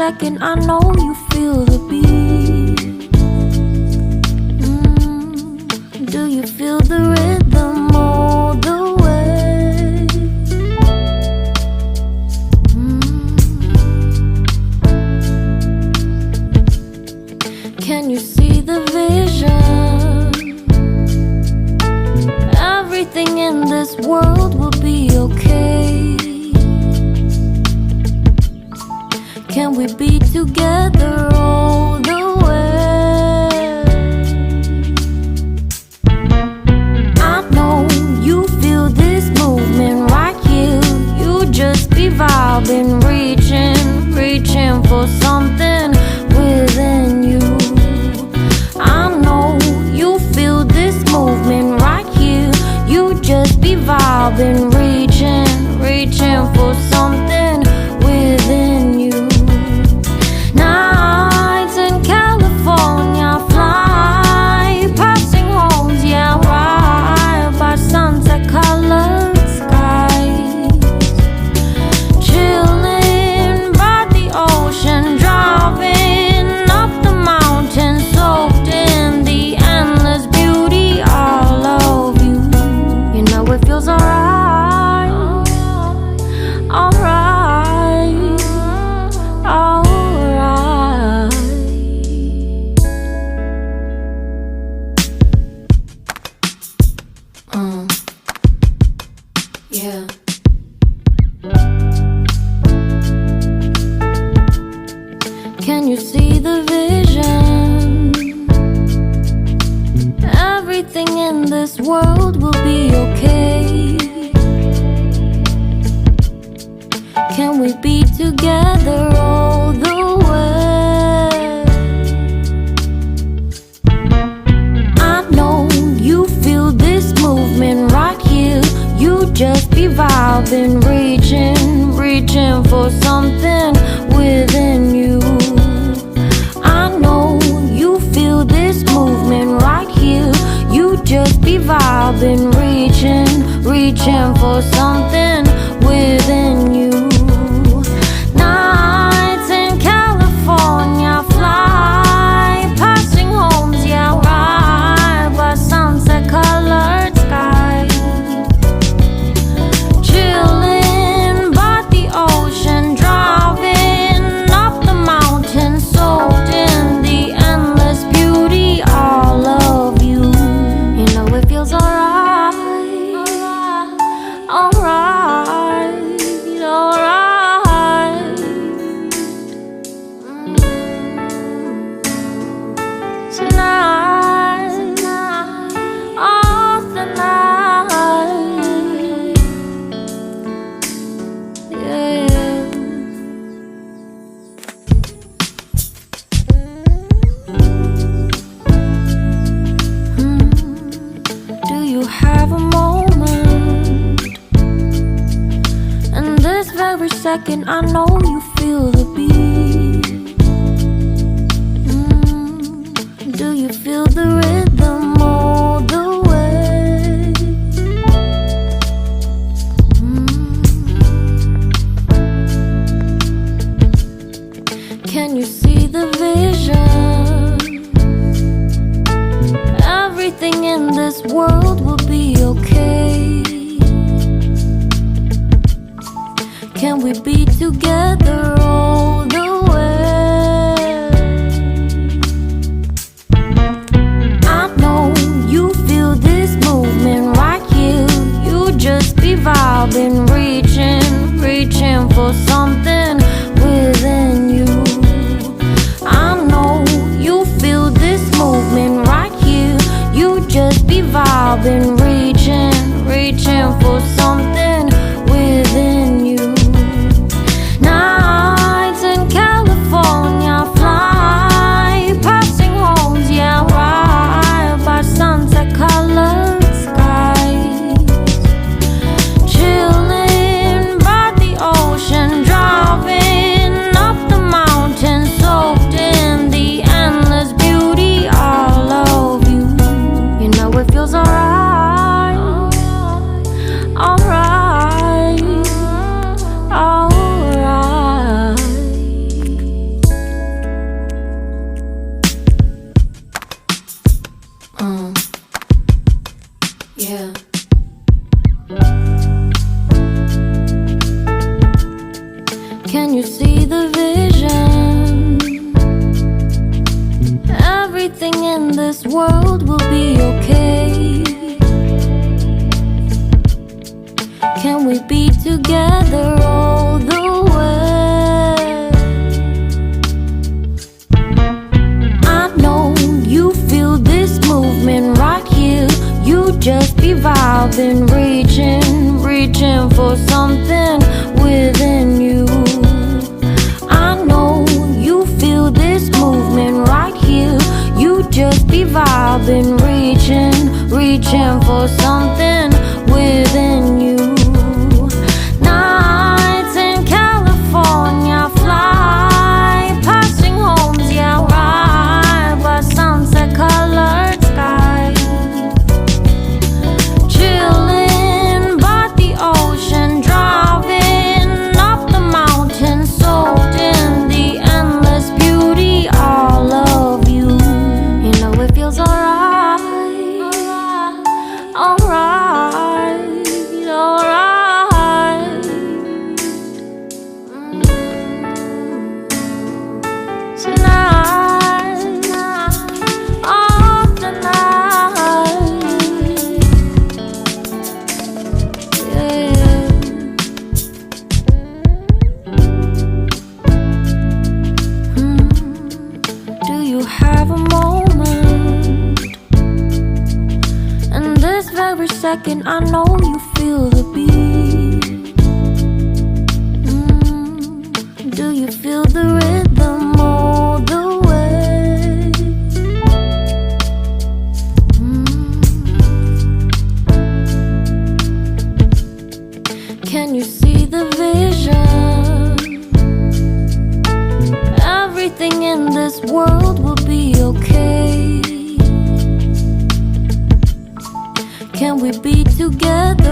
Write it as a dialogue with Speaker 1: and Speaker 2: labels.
Speaker 1: second I know you feel the beat. Do you feel the rhythm all the way? Can you see the vision? Everything in this world will be okay. Can we be together all the way? I know you feel this movement right here. You just be vibing, reaching for something within you. I know you feel this movement right here. You just be vibing, reaching for something within you. Nights in California, fly passing homes, yeah, right by sunset colored skies. Chilling by the ocean, driving up the mountain, soaked in the endless beauty all of you. You know it feels alright, alright, alright. Yeah. Can you see the vision? Everything in this world will be okay. Can we be together all the way? I know you feel this movement right here. You just be vibing, reaching for something within you. I know you feel this movement right here. You just be vibing, reaching for something within you. Nights in California, fly passing homes, yeah, right by sunset colored skies. Chilling by the ocean, driving up the mountain, soaked in the endless beauty all of you. You know it feels alright, alright, alright. Tonight, oh tonight, yeah. Do you have a moment? And this very second I know you feel the beat. Do you feel the rhythm all the way? Can you see the vision? Everything in this world will be okay. Can we be together all the way? I know you feel this movement right here. You just be vibing, reaching for something within you. I know you feel this movement right here. You just be vibing, reaching for something within you. Nights in California, fly passing homes, yeah, right by sunset colored skies. Chilling by the ocean, driving up the mountain, soaked in the endless beauty all of you. You know it feels alright, world will be okay? Can we be together all the way? I know you feel this movement right here. You just be vibing, reaching for something within you. I know you feel this movement right here. You just be vibing, reaching for something within you. Nights in California, fly passing homes, yeah, right by sunset colored skies. Chilling by the ocean, driving up the mountain, soaked in the endless beauty, all of you. You know it feels alright, alright, alright. Tonight, oh tonight, yeah. Do you have a moment? In this very second, I know you feel the beat. Do you feel the rhythm all the way? Can you see the vision? Everything in this world will be okay. Can we be together